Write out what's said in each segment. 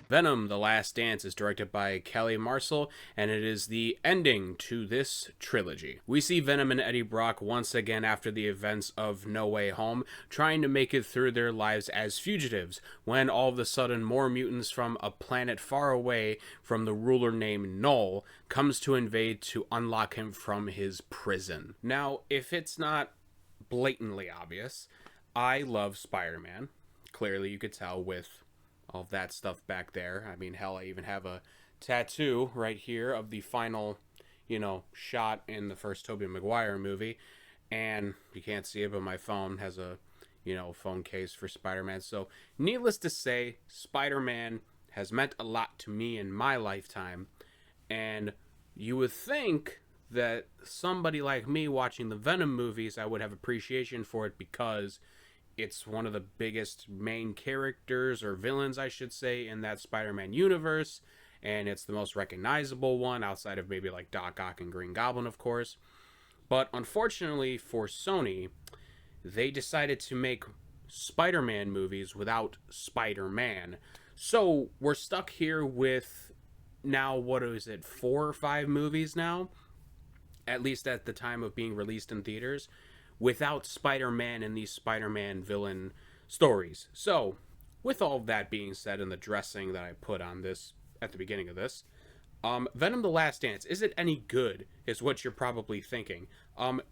Venom: The Last Dance is directed by Marcel, and it is the ending to this trilogy. We see Venom and Eddie Brock once again after the events of No Way Home, trying to make it through their lives as fugitives, when all of a sudden more mutants from a planet far away from the ruler named Null comes to invade to unlock him from his prison. Now, if it's not blatantly obvious, I love Spider-Man. Clearly, you could tell with all of that stuff back there. I mean, hell, I even have a tattoo right here of the final, shot in the first Tobey Maguire movie. And you can't see it, but my phone has a, phone case for Spider-Man. So, needless to say, Spider-Man has meant a lot to me in my lifetime. And you would think that somebody like me watching the Venom movies, I would have appreciation for it because it's one of the biggest main characters, or villains, I should say, in that Spider-Man universe, and it's the most recognizable one, outside of maybe like Doc Ock and Green Goblin, of course. But unfortunately for Sony, they decided to make Spider-Man movies without Spider-Man. So we're stuck here with, now, what is it, 4 or 5 movies now? At least at the time of being released in theaters, without Spider-Man in these Spider-Man villain stories. So, with all of that being said, and the dressing that I put on this at the beginning of this, Venom: The Last Dance, is it any good, is what you're probably thinking.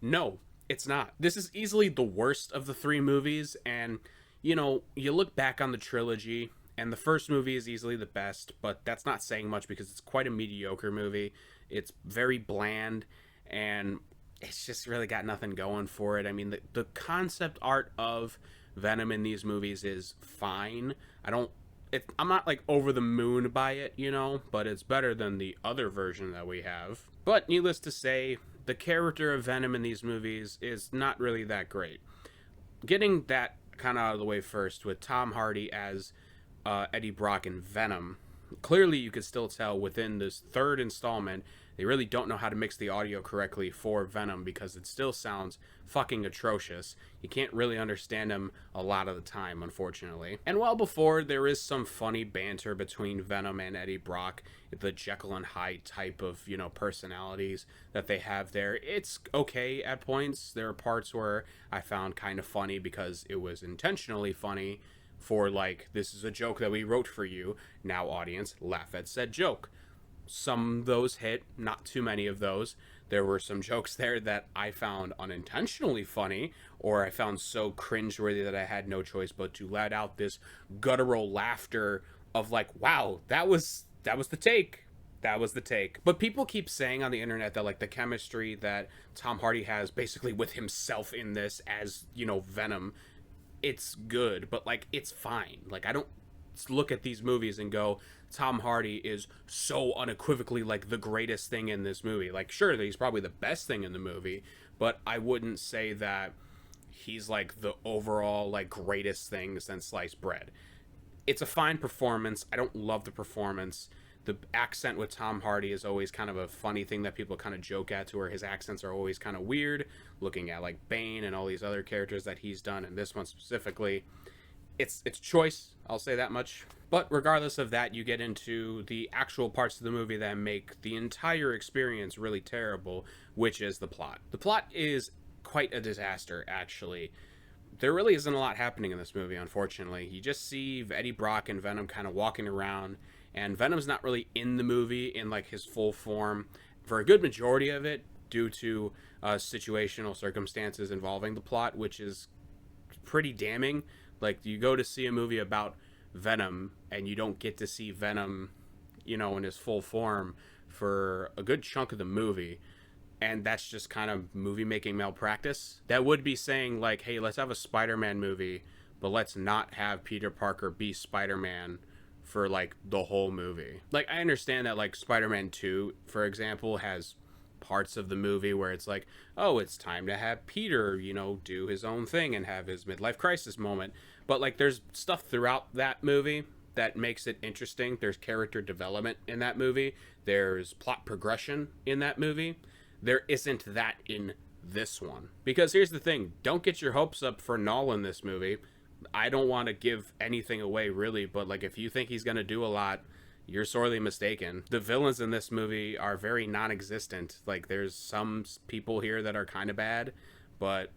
No, it's not. This is easily the worst of the 3 movies, and, you look back on the trilogy, and the first movie is easily the best, but that's not saying much because it's quite a mediocre movie. It's very bland, and it's just really got nothing going for it. I mean, the concept art of Venom in these movies is fine. I'm not like over the moon by it, but it's better than the other version that we have. But needless to say, the character of Venom in these movies is not really that great. Getting that kind of out of the way first, with Tom Hardy as Eddie Brock and Venom, clearly you could still tell within this third installment they really don't know how to mix the audio correctly for Venom, because it still sounds fucking atrocious. You can't really understand him a lot of the time, unfortunately. And while before there is some funny banter between Venom and Eddie Brock, the Jekyll and Hyde type of, personalities that they have there, it's okay at points. There are parts where I found kind of funny because it was intentionally funny, for like, this is a joke that we wrote for you, now audience, laugh at said joke. Some of those hit, not too many of those. There were some jokes there that I found unintentionally funny, or I found so cringeworthy that I had no choice but to let out this guttural laughter of like, wow, that was the take. That was the take. But people keep saying on the internet that like the chemistry that Tom Hardy has basically with himself in this as, Venom, it's good, but like, it's fine. Like, I don't look at these movies and go, Tom Hardy is so unequivocally like the greatest thing in this movie. Like, sure, he's probably the best thing in the movie, but I wouldn't say that he's like the overall like greatest thing since sliced bread. It's a fine performance. I don't love the performance. The accent with Tom Hardy is always kind of a funny thing that people kind of joke at, to where his accents are always kind of weird, looking at like Bane and all these other characters that he's done, and this one specifically. It's choice, I'll say that much. But regardless of that, you get into the actual parts of the movie that make the entire experience really terrible, which is the plot. The plot is quite a disaster, actually. There really isn't a lot happening in this movie, unfortunately. You just see Eddie Brock and Venom kind of walking around, and Venom's not really in the movie in like his full form for a good majority of it, due to situational circumstances involving the plot, which is pretty damning. Like, you go to see a movie about Venom, and you don't get to see Venom, in his full form for a good chunk of the movie. And that's just kind of movie-making malpractice. That would be saying, like, hey, let's have a Spider-Man movie, but let's not have Peter Parker be Spider-Man for, like, the whole movie. Like, I understand that, like, Spider-Man 2, for example, has parts of the movie where it's like, oh, it's time to have Peter, do his own thing and have his midlife crisis moment. But like, there's stuff throughout that movie that makes it interesting. There's character development in that movie. There's plot progression in that movie there isn't that in this one. Because here's the thing, don't get your hopes up for Null in this movie. I don't want to give anything away really, but like if you think he's going to do a lot, you're sorely mistaken. The villains in this movie are very non-existent. Like there's some people here that are kind of bad, but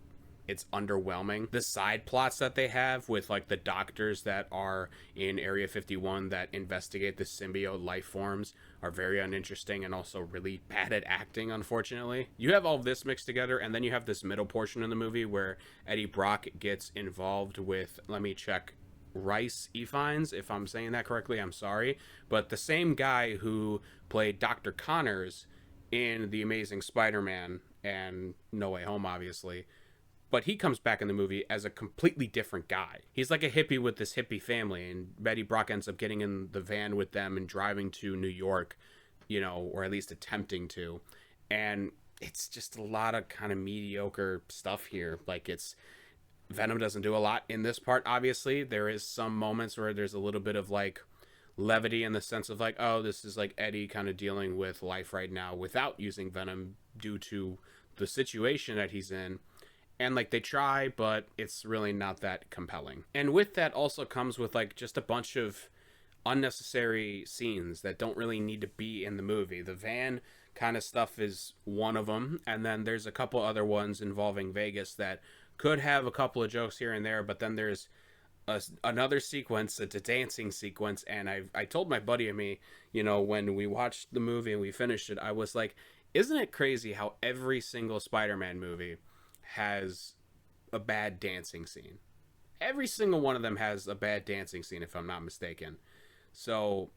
it's underwhelming. The side plots that they have with like the doctors that are in Area 51 that investigate the symbiote life forms are very uninteresting and also really bad at acting, unfortunately. You have all of this mixed together, and then you have this middle portion in the movie where Eddie Brock gets involved with, let me check, Rhys Ifans, if I'm saying that correctly, I'm sorry, but the same guy who played Dr. Connors in The Amazing Spider-Man and No Way Home, obviously. But he comes back in the movie as a completely different guy. He's like a hippie with this hippie family, and Eddie Brock ends up getting in the van with them and driving to New York, you know, or at least attempting to. And it's just a lot of kind of mediocre stuff here. Like Venom doesn't do a lot in this part, obviously. There is some moments where there's a little bit of like levity in the sense of like, oh, this is like Eddie kind of dealing with life right now without using Venom due to the situation that he's in. And like they try, but it's really not that compelling. And with that also comes with like just a bunch of unnecessary scenes that don't really need to be in the movie. The van kind of stuff is one of them, and then there's a couple other ones involving Vegas that could have a couple of jokes here and there, but then there's another sequence, it's a dancing sequence, and I told my buddy and me, you know, when we watched the movie and we finished it, I was like, isn't it crazy how every single Spider-Man movie has a bad dancing scene? Every single one of them has a bad dancing scene, if I'm not mistaken. So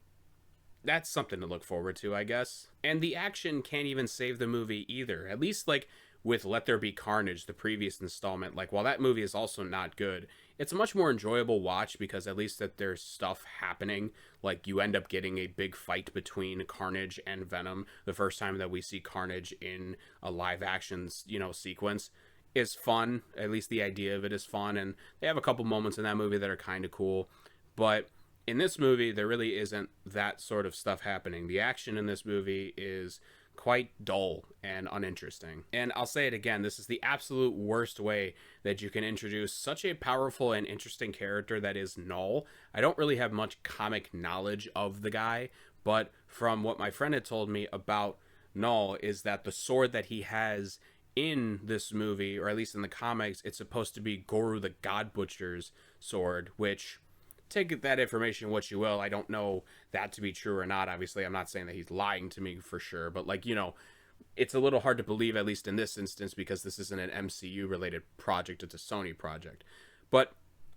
that's something to look forward to, I guess. And the action can't even save the movie either. At least like with Let There Be Carnage, the previous installment, like while that movie is also not good, it's a much more enjoyable watch because at least that there's stuff happening. Like you end up getting a big fight between Carnage and Venom the first time that we see Carnage in a live action, you know, sequence. Is fun. At least the idea of it is fun, and they have a couple moments in that movie that are kind of cool, but in this movie there really isn't that sort of stuff happening. The action in this movie is quite dull and uninteresting, and I'll say it again, this is the absolute worst way that you can introduce such a powerful and interesting character that is Null. I don't really have much comic knowledge of the guy, but from what my friend had told me about Null is that the sword that he has in this movie, or at least in the comics, it's supposed to be Goru the God Butcher's sword, which, take that information what you will, I don't know that to be true or not. Obviously, I'm not saying that he's lying to me for sure, but like, you know, it's a little hard to believe, at least in this instance, because this isn't an MCU related project, it's a Sony project. But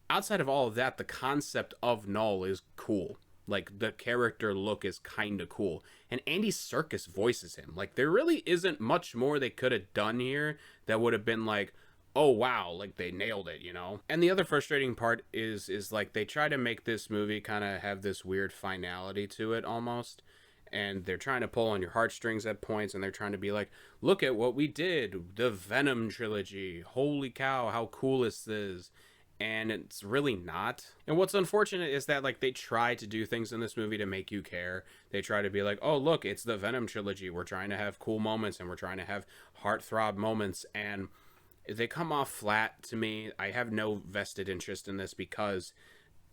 outside of all of that, the concept of Null is cool. Like, the character look is kind of cool. And Andy Serkis voices him. Like, there really isn't much more they could have done here that would have been like, oh, wow, like, they nailed it, you know? And the other frustrating part is like, they try to make this movie kind of have this weird finality to it, almost. And they're trying to pull on your heartstrings at points, and they're trying to be like, look at what we did, the Venom trilogy. Holy cow, how cool is this? And it's really not. And what's unfortunate is that like they try to do things in this movie to make you care. They try to be like, oh look, it's the Venom trilogy, we're trying to have cool moments and we're trying to have heartthrob moments, and they come off flat to me. I have no vested interest in this because,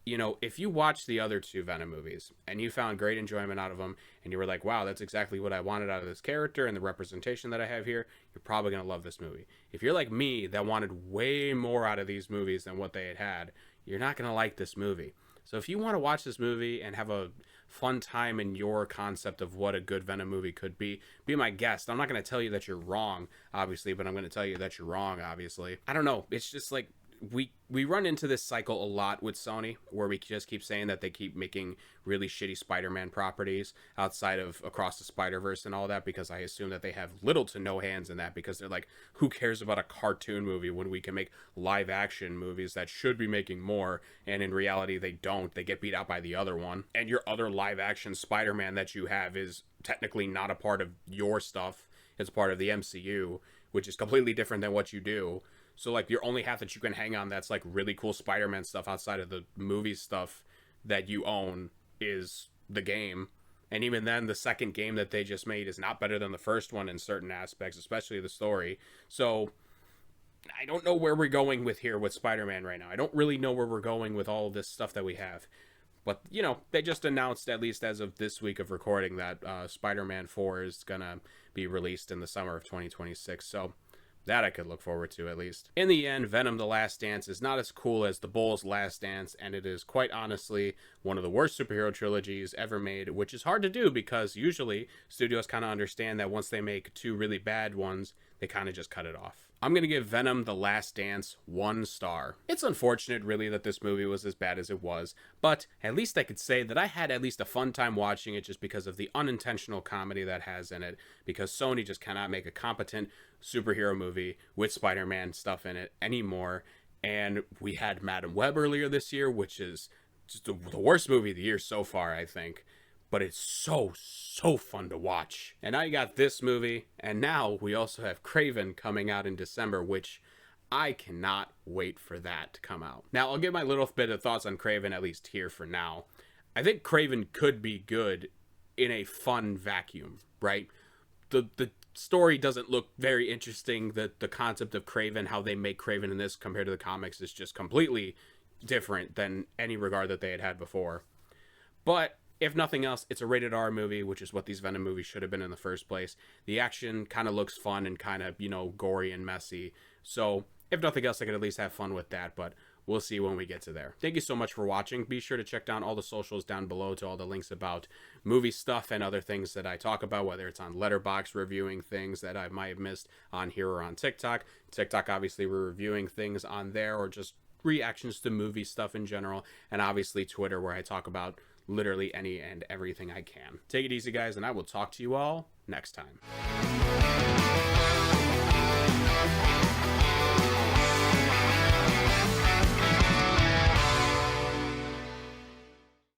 you know, if you watch the other two Venom movies and you found great enjoyment out of them and you were like, wow, that's exactly what I wanted out of this character and the representation that I have here, you're probably going to love this movie. If you're like me that wanted way more out of these movies than what they had, you're not going to like this movie. So if you want to watch this movie and have a fun time in your concept of what a good Venom movie could be my guest. I'm not going to tell you that you're wrong, obviously, but I'm going to tell you that you're wrong, obviously. I don't know. It's just like, we run into this cycle a lot with Sony where we just keep saying that they keep making really shitty Spider-Man properties outside of Across the Spider-Verse and all that, because I assume that they have little to no hands in that, because they're like, who cares about a cartoon movie when we can make live action movies that should be making more, and in reality they don't. They get beat out by the other one, and your other live action Spider-Man that you have is technically not a part of your stuff. It's part of the MCU, which is completely different than what you do. So, like, your only half that you can hang on that's, like, really cool Spider-Man stuff outside of the movie stuff that you own is the game. And even then, the second game that they just made is not better than the first one in certain aspects, especially the story. So I don't know where we're going with here with Spider-Man right now. I don't really know where we're going with all of this stuff that we have. But, you know, they just announced, at least as of this week of recording, that Spider-Man 4 is going to be released in the summer of 2026. So that I could look forward to, at least. In the end, Venom: The Last Dance is not as cool as The Bull's Last Dance, and it is quite honestly one of the worst superhero trilogies ever made, which is hard to do because usually studios kind of understand that once they make two really bad ones, they kind of just cut it off. I'm going to give Venom: The Last Dance 1 star. It's unfortunate, really, that this movie was as bad as it was, but at least I could say that I had at least a fun time watching it just because of the unintentional comedy that has in it, because Sony just cannot make a competent superhero movie with Spider-Man stuff in it anymore. And we had Madam Web earlier this year, which is just the worst movie of the year so far, I think. But it's so fun to watch. And now you got this movie, and now we also have Kraven coming out in December, which I cannot wait for that to come out. Now, I'll give my little bit of thoughts on Kraven, at least here for now. I think Kraven could be good in a fun vacuum, right? The story doesn't look very interesting. The concept of Kraven, how they make Kraven in this compared to the comics, is just completely different than any regard that they had before. But if nothing else, it's a rated R movie, which is what these Venom movies should have been in the first place. The action kind of looks fun and kind of, you know, gory and messy. So if nothing else, I could at least have fun with that, but we'll see when we get to there. Thank you so much for watching. Be sure to check down all the socials down below to all the links about movie stuff and other things that I talk about, whether it's on Letterboxd, reviewing things that I might have missed on here or on TikTok. TikTok, obviously, we're reviewing things on there or just reactions to movie stuff in general. And obviously Twitter, where I talk about literally any and everything I can. Take it easy, guys, and I will talk to you all next time.